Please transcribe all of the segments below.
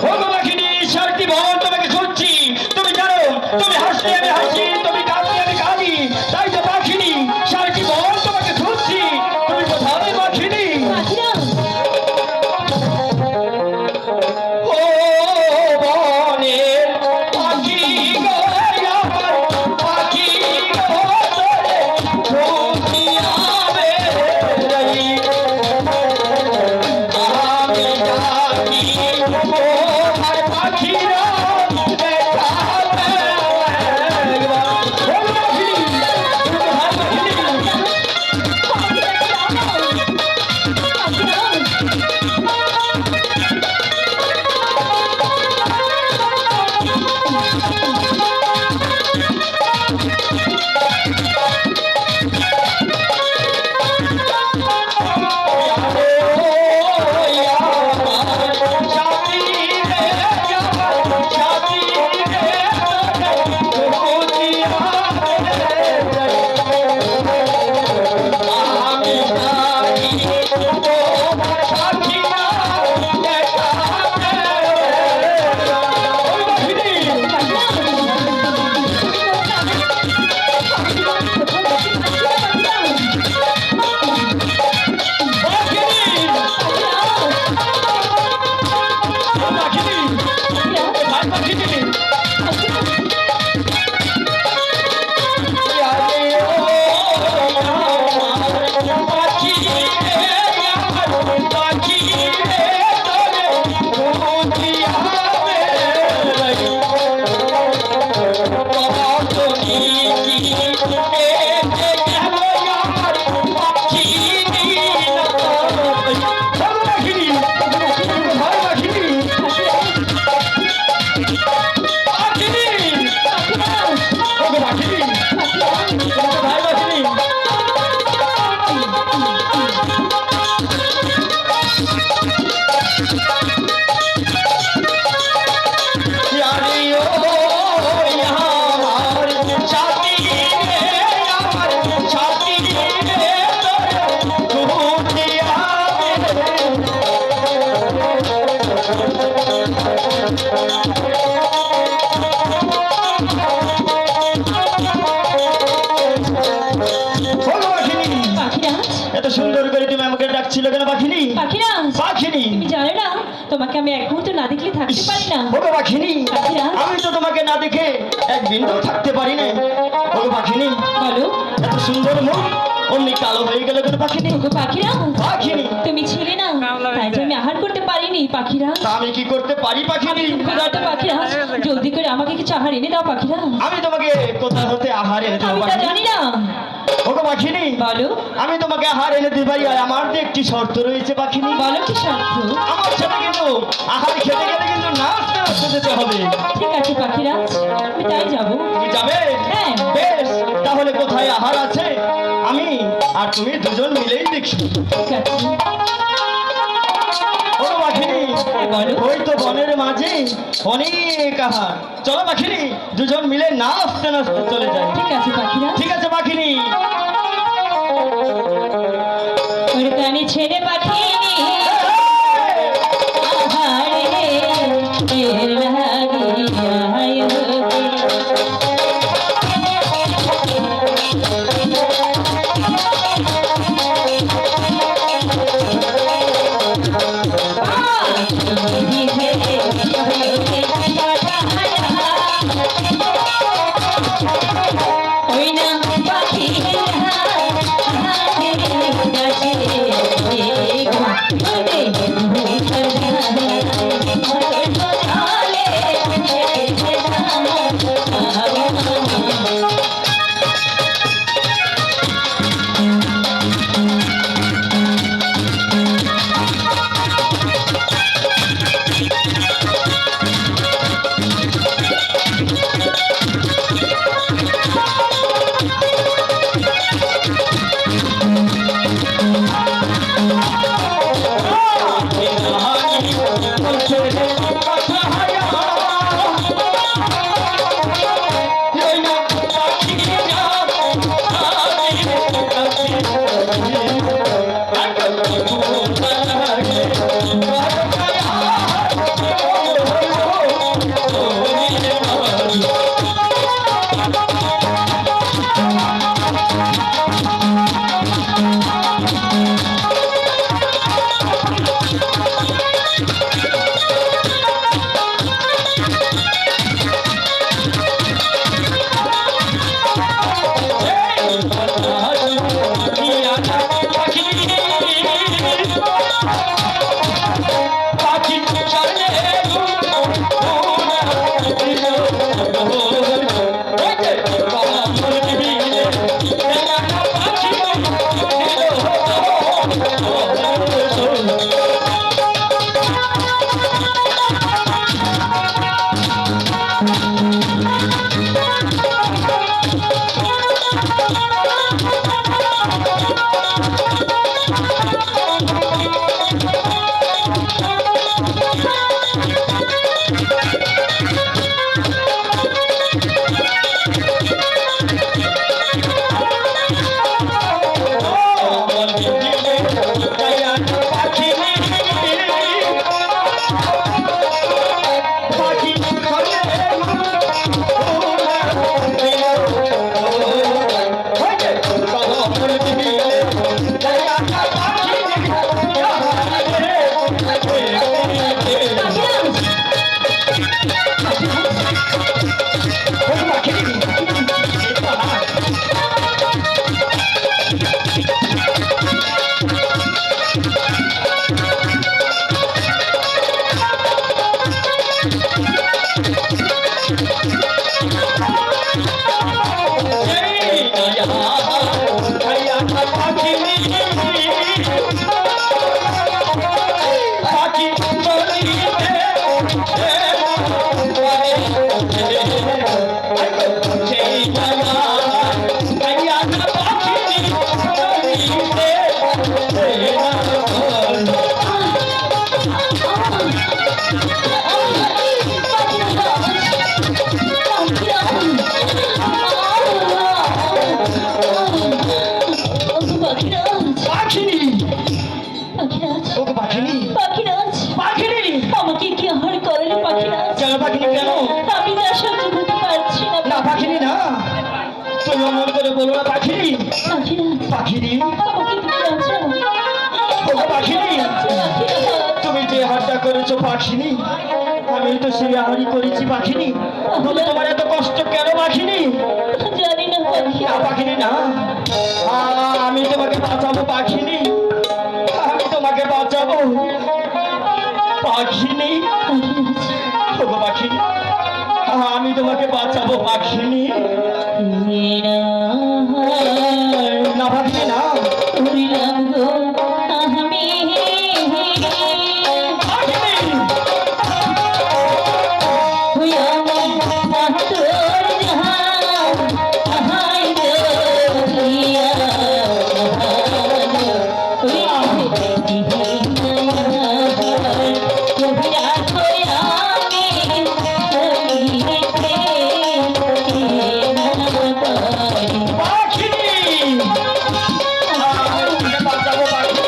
ভগবাকিনী সারটি ভবন তোমাকে খুঁজছি। তুমি জানো তুমি হাসলে আমি হাসি, তুমি কাঁদলে আমি কাঁদি। তাই তো পাখিনি সারটি ভবন তোমাকে খুঁজছি। তুমি কোথায় পাখিনি? ও বনের পাখি গো আমার পাখি গো তোরে খুঁজি আমি রে। আমি ডাকি তোমার পাখিরা দেখা সুন্দর করে তুমি আমাকে ডাকছিল কেন পাখিনি? পাখিনি তুমি জানো না তোমাকে আমি এক মুহূর্ত না দেখলে থাকতে পারি না। ওগো পাখিনি আমি তো তোমাকে না দেখে এক বিন্দু থাকতে পারি না। ওগো পাখিনি বলো এত সুন্দর মুখ অমনি কালো হয়ে গেল কেন পাখিনি? ওগো পাখিরা পাখিনি তুমি ছিলে না তাই যে আমি আহার করতে পারিনি। পাখিরা তা আমি কি করতে পারি পাখিনি? পাখিরা জলদি করে আমাকে কিছু আহার এনে দাও। পাখিরা আমি তোমাকে কোথা হতে আহার এনে দেবো? আমি তা জানি না। ওগো পাখিনি বলো আমি তোমাকে আহার এনে দিই ভাই। আমার যে একটি শর্ত রয়েছে পাখিনি। বলো কি শর্ত? আমার সাথে কিন্তু আহার খেতে গেলে কিন্তু নাচতে নাচতে যেতে হবে। ঠিক আছে পাখিরা আমি তাই যাবো। তুমি যাবে? হ্যাঁ বেশ তাহলে কোথায় আহার আছে আমি আর তুমি দুজন মিলেই দেখি। ঠিক আছে। ওগো পাখিনি ওই তো বনের মাঝে অনেক আহার। চলো পাখিনি দুজন মিলে নাচতে নাচতে চলে যাই। ঠিক আছে পাখিরা। ঠিক আছে পাখিনি। ওরে প্রাণী ছেড়ে পাখি বলো না পাখিনি। পাখিরাজ পাখিনি, আমাকে তুমি বাঁচাও। ওগো পাখিনি, পাখিরাজ, তুমি যে হাতটা করেছো পাখিনি, আমি তো সেই হারি করেছি পাখিনি। তুমি তোমার এত কষ্ট কেন পাখিনি? জানি না পাখি। না পাখিনি না, আমি তোমাকে বাঁচাবো পাখিনি, আমি তোমাকে বাঁচাবো পাখিনি। পাখিরাজ, ওগো পাখিনি, আমি তোমাকে বাঁচাবো পাখিনি। না পাখিনি না, উড়িলাম গো আমি। পাখিনি। ওই আমার পাথর জাহান, আহাই গো উড়িয়া জাহান। ওই কবিরা করে আমি হইতে না পারি। পাখিনি, আমি তোমাকে বাঁচাবো পাখিনি।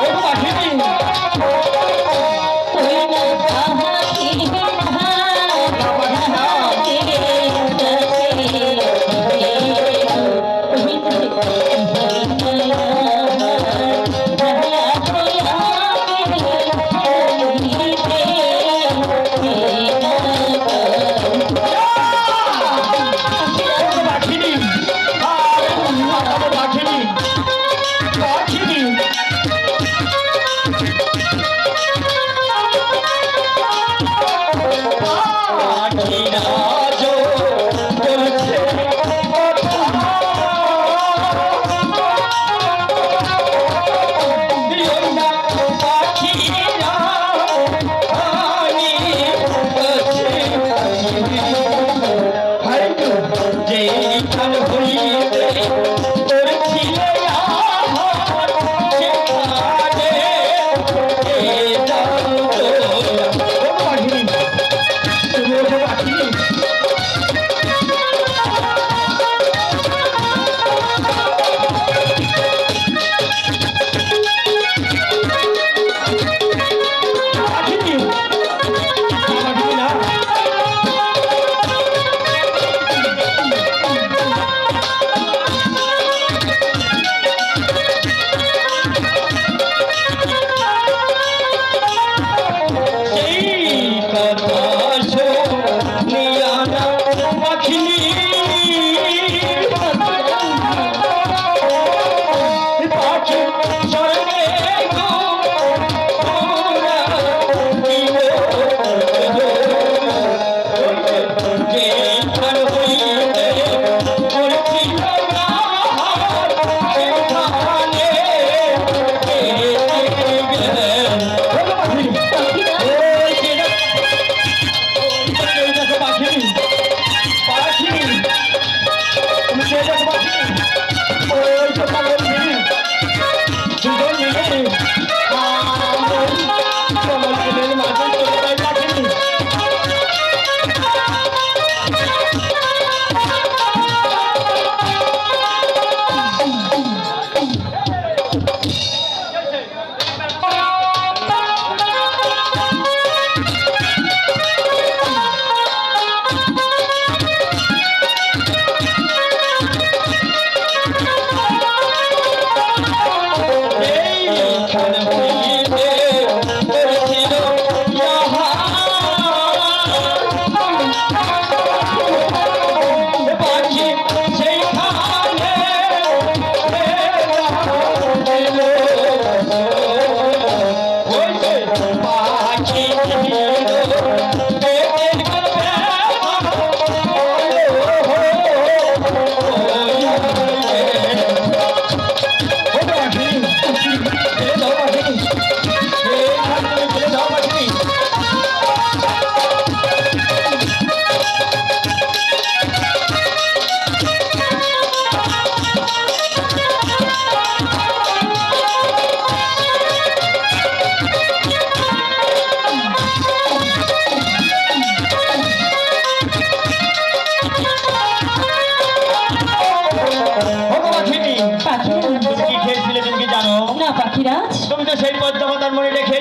ওগো পাখিনি, ওগো পাখিনি, আমি তোমাকে বাঁচাবো পাখিনি। পাখিনি, পাখিরা জো বলছে কথা, দিও না পাখিরা, আমি বলছি হয়তো যেখান হইতে তোর ছিলে আমার, সেখানে যাও তোরা। ওগো পাখিনি, তুমি ওঠো পাখিনি। পাখিনি, পাখিনি না,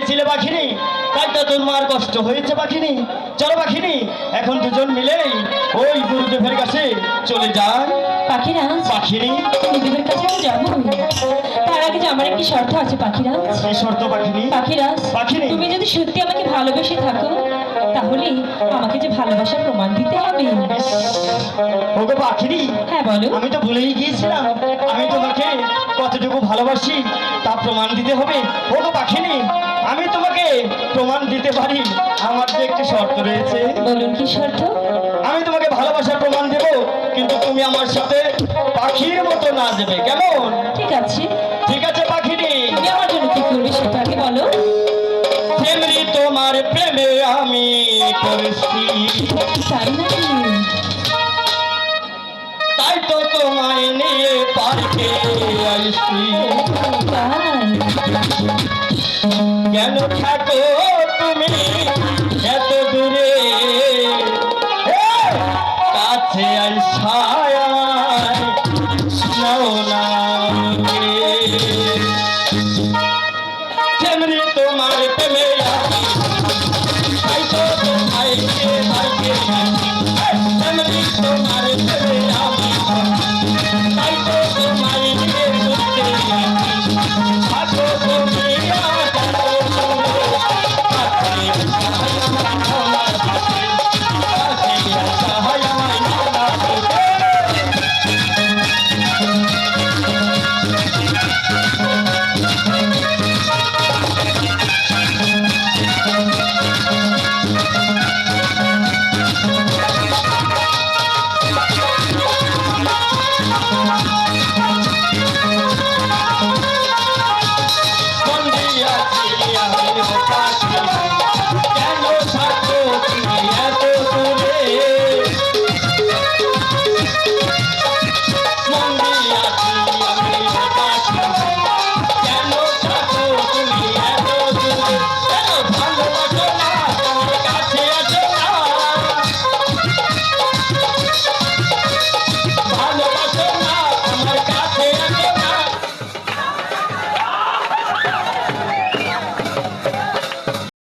চেয়েছিলে পাখিনি, তাই তো তোমার কষ্ট হয়েছে পাখিনি। চলো পাখিনি, এখন দুজন মিলেই ওই গুরুদেবের কাছে চলে যান। পাখিরাজ, পাখিনি, গুরুদেবের কাছে তো যাবো, তার আগে যে আমার একটি শর্ত আছে পাখিরাজ। এই শর্ত পাখিনি। পাখিরাজ, পাখিনি। তুমি যদি সত্যি আমাকে ভালোবেসে থাকো, তাহলে আমাকে যে ভালোবাসার প্রমাণ দিতে হবে। ওগো পাখিনি, হ্যাঁ বলো। আমি তো ভুলেই গিয়েছিলাম, আমি তোমাকে কতটুকু ভালোবাসি তা প্রমাণ দিতে হবে। ওগো পাখিনি, আমি তোমাকে প্রমাণ দিতে পারি, আমার যে একটি শর্ত রয়েছে। বলুন কি শর্ত? আমি তোমাকে ভালোবাসার প্রমাণ দেব, কিন্তু তুমি আমার সাথে পাখির মতো নাচবে, কেমন? ঠিক আছে, ঠিক আছে পাখিনি। তুমি আমার জন্য কি করবে সেটা আগে বলো। প্রেমী তোমার প্রেমে আমি পড়েছি, তাই নাকি? তাই তো তোমায় নিয়ে পার্কে আসছি। তাই? কেন থাকো তুমি এত দূরে, কাছে আসায় নাও না রে। যেমনি তোমার প্রেমে